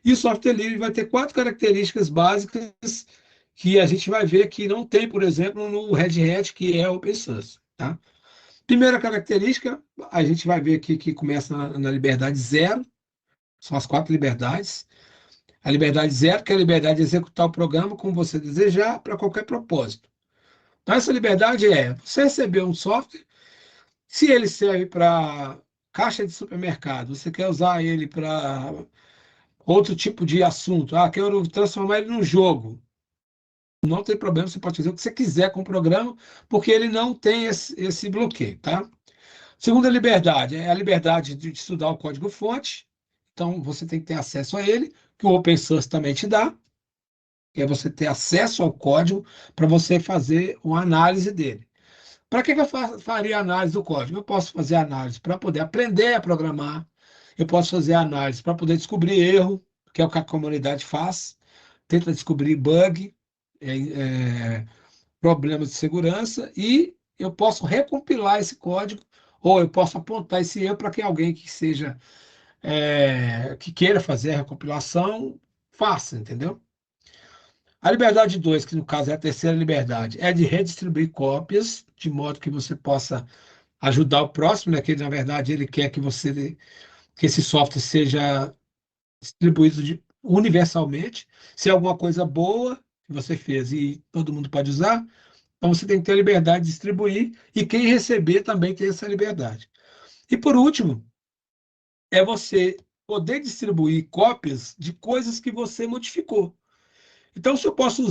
E o software livre vai ter 4 características básicas que a gente vai ver que não tem, por exemplo, no Red Hat, que é open source, tá? Primeira característica, a gente vai ver aqui que começa na liberdade zero, são as 4 liberdades. A liberdade zero, que é a liberdade de executar o programa como você desejar, para qualquer propósito. Então, essa liberdade é, você recebeu um software, se ele serve para caixa de supermercado, você quer usar ele para outro tipo de assunto, quero transformar ele num jogo. Não tem problema, você pode fazer o que você quiser com o programa, porque ele não tem esse bloqueio, tá? Segunda liberdade é a liberdade de estudar o código-fonte. Então, você tem que ter acesso a ele, que o open source também te dá, que é você ter acesso ao código para você fazer uma análise dele. Para que eu faria análise do código? Eu posso fazer análise para poder aprender a programar, eu posso fazer análise para poder descobrir erro, que é o que a comunidade faz, tenta descobrir bug, problemas de segurança, e eu posso recompilar esse código, ou eu posso apontar esse erro para que alguém que seja, que queira fazer a recompilação, faça, entendeu? A liberdade 2, que no caso é a terceira liberdade, é de redistribuir cópias, de modo que você possa ajudar o próximo, né? Que na verdade ele quer que esse software seja distribuído universalmente. Se é alguma coisa boa que você fez e todo mundo pode usar, então você tem que ter a liberdade de distribuir, e quem receber também tem essa liberdade. E por último, é você poder distribuir cópias de coisas que você modificou. Então, se eu posso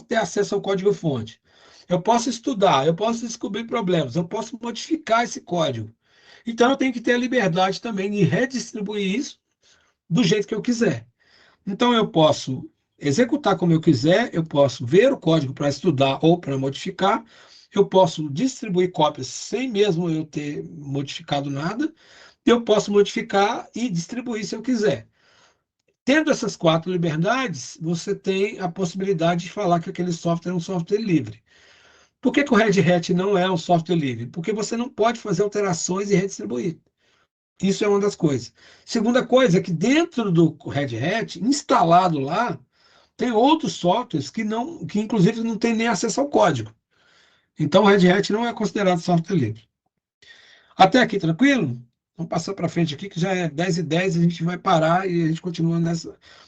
ter acesso ao código-fonte, eu posso estudar, eu posso descobrir problemas, eu posso modificar esse código. Então, eu tenho que ter a liberdade também de redistribuir isso do jeito que eu quiser. Então, eu posso executar como eu quiser, eu posso ver o código para estudar ou para modificar, eu posso distribuir cópias sem mesmo eu ter modificado nada, eu posso modificar e distribuir se eu quiser. Tendo essas 4 liberdades, você tem a possibilidade de falar que aquele software é um software livre. Por que o Red Hat não é um software livre? Porque você não pode fazer alterações e redistribuir. Isso é uma das coisas. Segunda coisa é que dentro do Red Hat, instalado lá, tem outros softwares que inclusive não tem nem acesso ao código. Então o Red Hat não é considerado software livre. Até aqui, tranquilo? Vamos passar para frente aqui, que já é 10h10, a gente vai parar e a gente continua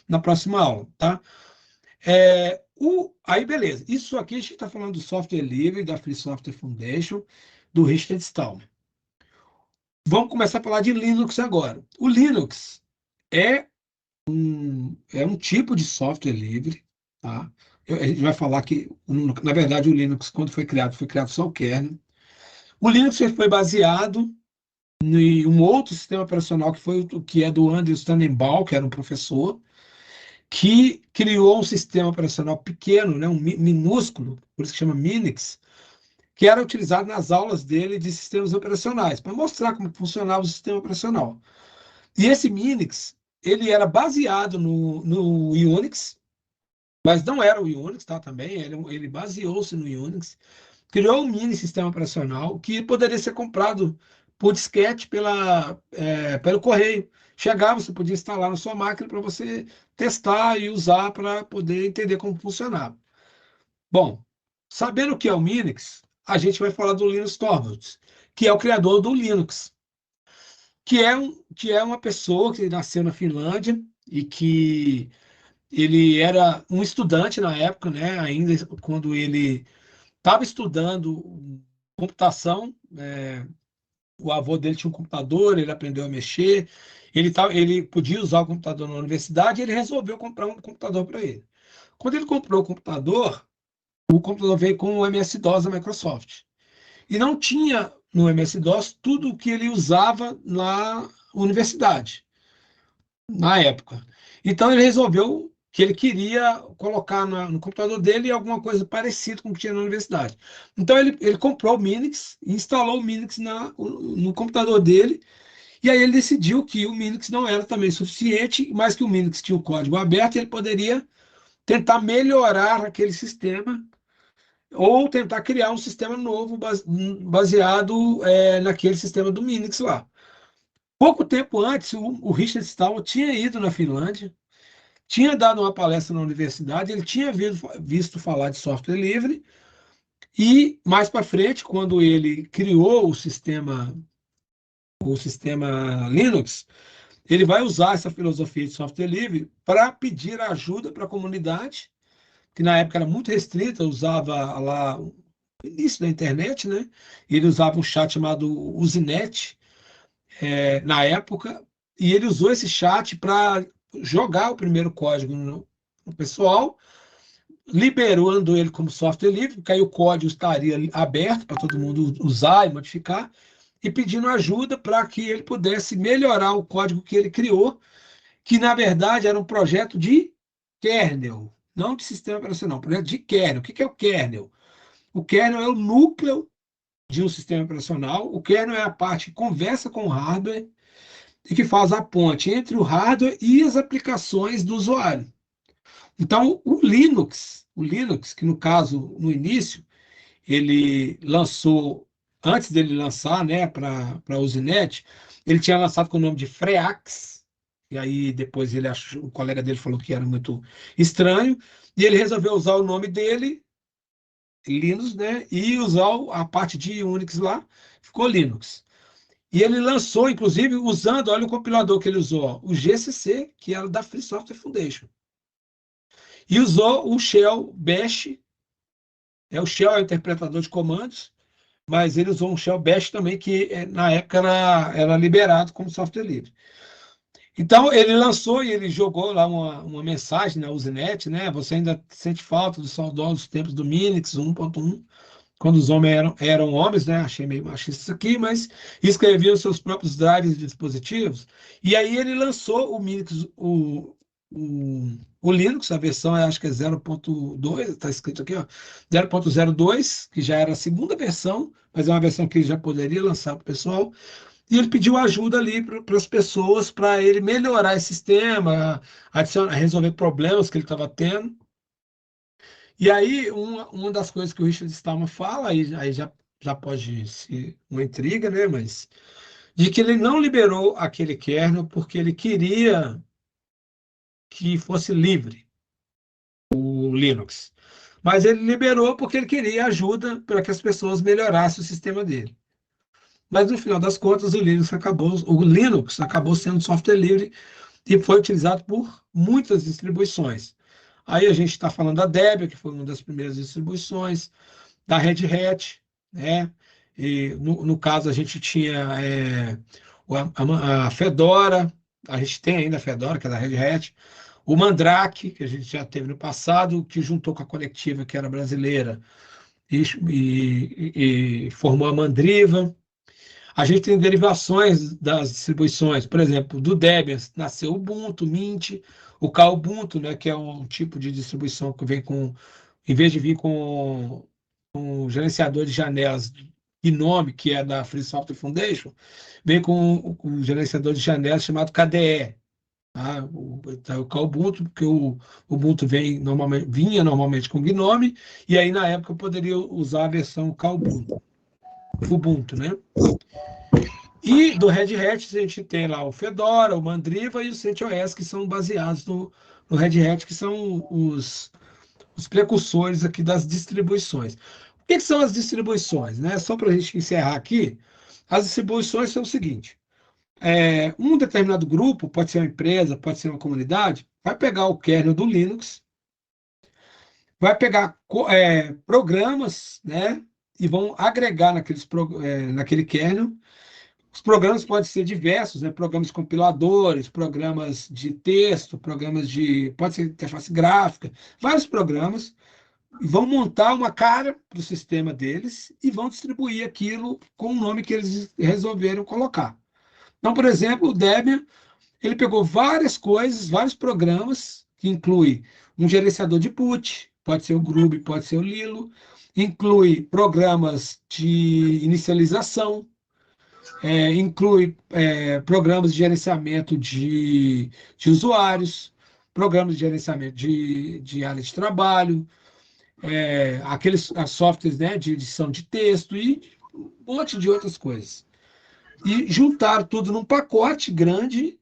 na próxima aula, tá? Aí, beleza. Isso aqui a gente está falando do software livre, da Free Software Foundation, do Richard Stallman. Vamos começar a falar de Linux agora. O Linux é um tipo de software livre, tá? A gente vai falar que, na verdade, o Linux, quando foi criado só o kernel. O Linux foi baseado em um outro sistema operacional que é do Andrew Tannenbaum, que era um professor, que criou um sistema operacional pequeno, né, minúsculo, por isso que chama Minix, que era utilizado nas aulas dele de sistemas operacionais, para mostrar como funcionava o sistema operacional. E esse Minix, ele era baseado no Unix, mas não era o Unix, tá, também, ele baseou-se no Unix, criou um mini sistema operacional que poderia ser comprado por disquete pelo correio. Chegava, você podia instalar na sua máquina para você testar e usar para poder entender como funcionava. Bom, sabendo o que é o Minix, a gente vai falar do Linus Torvalds, que é o criador do Linux, que é uma pessoa que nasceu na Finlândia e que ele era um estudante na época, né, ainda quando ele estava estudando computação, o avô dele tinha um computador, ele aprendeu a mexer, ele podia usar o computador na universidade, e ele resolveu comprar um computador para ele. Quando ele comprou o computador veio com o MS-DOS da Microsoft. E não tinha no MS-DOS tudo o que ele usava na universidade, na época. Então ele resolveu que ele queria colocar no computador dele alguma coisa parecida com o que tinha na universidade. Então ele comprou o Minix e instalou o Minix no computador dele, e aí ele decidiu que o Minix não era também suficiente, mas que o Minix tinha o código aberto e ele poderia tentar melhorar aquele sistema ou tentar criar um sistema novo baseado naquele sistema do Minix lá. Pouco tempo antes, o Richard Stallman tinha ido na Finlândia, tinha dado uma palestra na universidade, ele tinha visto falar de software livre, e mais para frente, quando ele criou o sistema Linux, ele vai usar essa filosofia de software livre para pedir ajuda para a comunidade, que na época era muito restrita, usava lá o início da internet, né? Ele usava um chat chamado Usenet, na época, e ele usou esse chat para jogar o primeiro código no pessoal, liberando ele como software livre, porque aí o código estaria aberto para todo mundo usar e modificar, e pedindo ajuda para que ele pudesse melhorar o código que ele criou, que na verdade era um projeto de kernel, não de sistema operacional, projeto de kernel. O que é o kernel? O kernel é o núcleo de um sistema operacional. O kernel é a parte que conversa com o hardware e que faz a ponte entre o hardware e as aplicações do usuário. Então, o Linux, que no caso, no início, ele lançou, antes dele lançar, né, para a Usenet, ele tinha lançado com o nome de Freax, e aí depois o colega dele falou que era muito estranho, e ele resolveu usar o nome dele, Linux, né, e usar a parte de Unix lá, ficou Linux. E ele lançou, inclusive, usando, olha o compilador que ele usou, ó, o GCC, que era da Free Software Foundation. E usou o Shell Bash, o Shell é o interpretador de comandos, mas ele usou um Shell Bash também, que na época era liberado como software livre. Então, ele lançou e ele jogou lá uma mensagem na Usenet, né? Você ainda sente falta dos saudosos tempos do Minix 1.1, quando os homens eram homens, né? Achei meio machista isso aqui, mas escreviam seus próprios drives de dispositivos. E aí ele lançou o Minix, o Linux, a versão acho que é 0.2, está escrito aqui, ó, 0.02, que já era a segunda versão, mas é uma versão que ele já poderia lançar para o pessoal. E ele pediu ajuda ali para as pessoas, para ele melhorar esse sistema, resolver problemas que ele estava tendo. E aí, uma das coisas que o Richard Stallman fala, aí já pode ser uma intriga, né? Mas de que ele não liberou aquele kernel porque ele queria que fosse livre, o Linux. Mas ele liberou porque ele queria ajuda para que as pessoas melhorassem o sistema dele. Mas no final das contas, o Linux acabou sendo software livre e foi utilizado por muitas distribuições. Aí a gente está falando da Debian, que foi uma das primeiras distribuições, da Red Hat, né? E no caso a gente tinha a Fedora, a gente tem ainda a Fedora, que é da Red Hat, o Mandrake, que a gente já teve no passado, que juntou com a Conectiva, que era brasileira, e formou a Mandriva. A gente tem derivações das distribuições, por exemplo, do Debian nasceu o Ubuntu, Mint, o Kubuntu, né, que é um tipo de distribuição que vem em vez de vir com um gerenciador de janelas GNOME, que é da Free Software Foundation, vem com um gerenciador de janelas chamado KDE. Tá? O Kubuntu, porque o Ubuntu vinha normalmente com GNOME, e aí na época eu poderia usar a versão Kubuntu, né? E do Red Hat a gente tem lá o Fedora, o Mandriva e o CentOS, que são baseados no Red Hat, que são os precursores aqui das distribuições. O que são as distribuições? Né? Só para a gente encerrar aqui, as distribuições são o seguinte: um determinado grupo, pode ser uma empresa, pode ser uma comunidade, vai pegar o kernel do Linux, vai pegar programas, né, e vão agregar naquele kernel, Os programas podem ser diversos, né? Programas compiladores, programas de texto, pode ser interface gráfica, vários programas, e vão montar uma cara para o sistema deles e vão distribuir aquilo com o nome que eles resolveram colocar. Então, por exemplo, o Debian, ele pegou várias coisas, vários programas, que inclui um gerenciador de boot, pode ser o Groove, pode ser o Lilo, inclui programas de inicialização, inclui programas de gerenciamento de usuários, programas de gerenciamento de área de trabalho, aqueles softwares, né, de edição de texto e um monte de outras coisas. E juntaram tudo num pacote grande,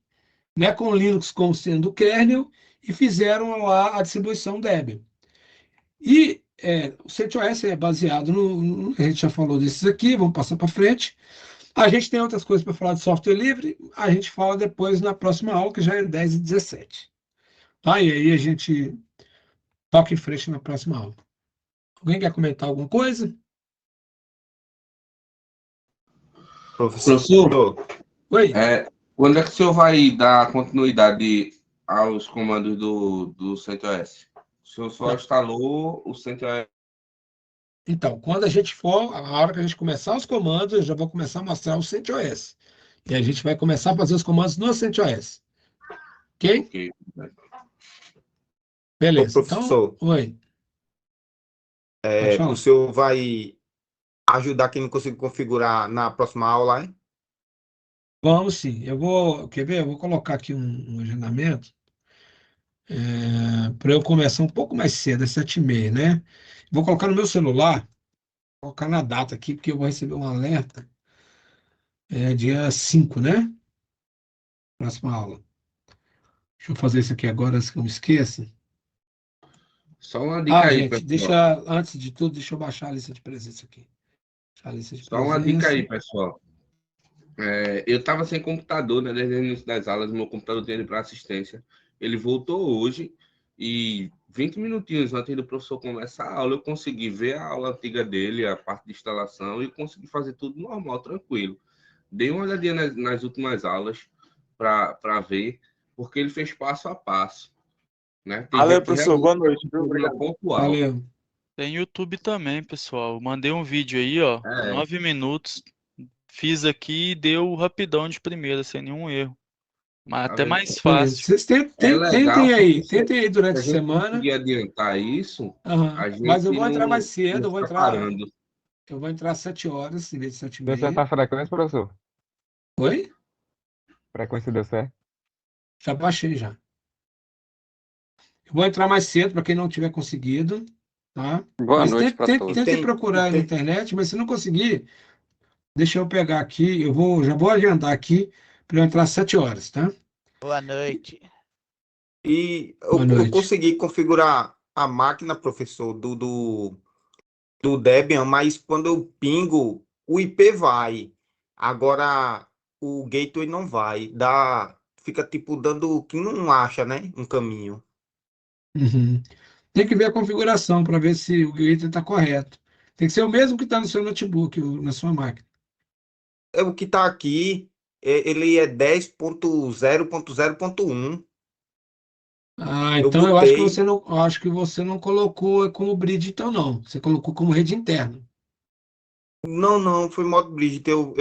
né, com o Linux como sendo o kernel, e fizeram lá a distribuição Debian. E o CentOS é baseado a gente já falou desses aqui, vamos passar para frente. A gente tem outras coisas para falar de software livre, a gente fala depois na próxima aula, que já é 10h17. Tá? E aí a gente toca em frente na próxima aula. Alguém quer comentar alguma coisa?
Professor,
Oi?
quando é que o senhor vai dar continuidade aos comandos do CentOS? O senhor só instalou o CentOS.
Então, quando a gente for, a hora que a gente começar os comandos, eu já vou começar a mostrar o CentOS. E a gente vai começar a fazer os comandos no CentOS. Ok?
Ok.
Beleza.
Ô, professor.
Então, oi. Pode falar.
O senhor vai ajudar quem não conseguiu configurar na próxima aula, hein?
Vamos sim. Quer ver? Eu vou colocar aqui um agendamento para eu começar um pouco mais cedo, às 7h30, né? Vou colocar no meu celular, vou colocar na data aqui, porque eu vou receber um alerta. Dia 5, né? Próxima aula. Deixa eu fazer isso aqui agora, antes que eu me esqueça.
Só uma dica aí,
gente,
pessoal.
antes de tudo, deixa eu baixar a lista de presença aqui.
Só uma dica aí, pessoal. Eu estava sem computador, né, desde o início das aulas, meu computador tinha ido para assistência. Ele voltou hoje e 20 minutinhos antes do professor começar a aula, eu consegui ver a aula antiga dele, a parte de instalação, e consegui fazer tudo normal, tranquilo. Dei uma olhadinha nas últimas aulas para ver, porque ele fez passo a passo. Né?
Valeu, professor. Boa noite. Obrigado.
Pontual.
Valeu.
Tem YouTube também, pessoal. Mandei um vídeo aí, ó, 9 minutos. Fiz aqui e deu rapidão de primeira, sem nenhum erro. Mas até mais fácil.
Vocês tentem aí durante a semana.
Conseguir adiantar isso, a gente
mas eu vou entrar mais cedo,
parando.
Eu vou entrar às 7h em vez de 7h30.
Deu certo a frequência, professor?
Oi?
Frequência deu certo?
Já baixei, já. Eu vou entrar mais cedo, para quem não tiver conseguido. Tá?
Boa noite para todos.
Tente procurar na internet, mas se não conseguir, deixa eu pegar aqui, já vou agendar aqui para eu entrar às 7h, tá?
Boa noite.
E
Boa noite.
eu consegui configurar a máquina, professor, do Debian, mas quando eu pingo, o IP vai. Agora, o gateway não vai. Fica tipo dando que não acha, né? Um caminho.
Uhum. Tem que ver a configuração para ver se o gateway está correto. Tem que ser o mesmo que está no seu notebook, na sua máquina.
O que está aqui, ele é 10.0.0.1.
Então eu acho que você não colocou como bridge, então não. Você colocou como rede interna.
Não, foi modo bridge.
Qual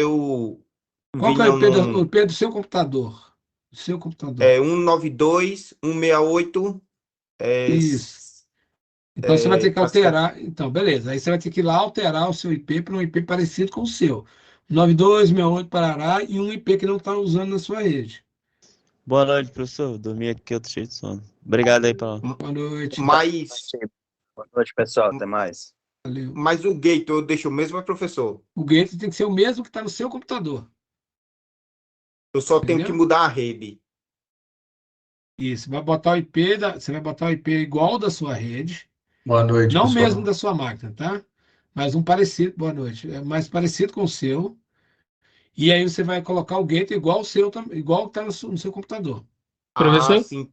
que é o IP do seu computador? Do seu computador.
192.168.
Isso. Então você vai ter que alterar. Então, beleza. Aí você vai ter que ir lá alterar o seu IP para um IP parecido com o seu. 92.68 Parará e um IP que não está usando na sua rede.
Boa noite, professor. Dormi aqui, eu tô cheio de sono. Obrigado aí, Paulo.
Boa noite.
Boa
noite, pessoal. Até mais.
Valeu.
Mas o gateway eu deixo o mesmo, professor?
O gateway tem que ser o mesmo que está no seu computador.
Eu só tenho que mudar a rede.
Isso, você vai botar o IP igual da sua rede.
Boa noite,
não
pessoal.
mesmo da sua máquina, tá? Mas um parecido, boa noite, mais parecido com o seu. E aí você vai colocar o gateway igual o seu, igual que está no seu computador.
Professor? Sim,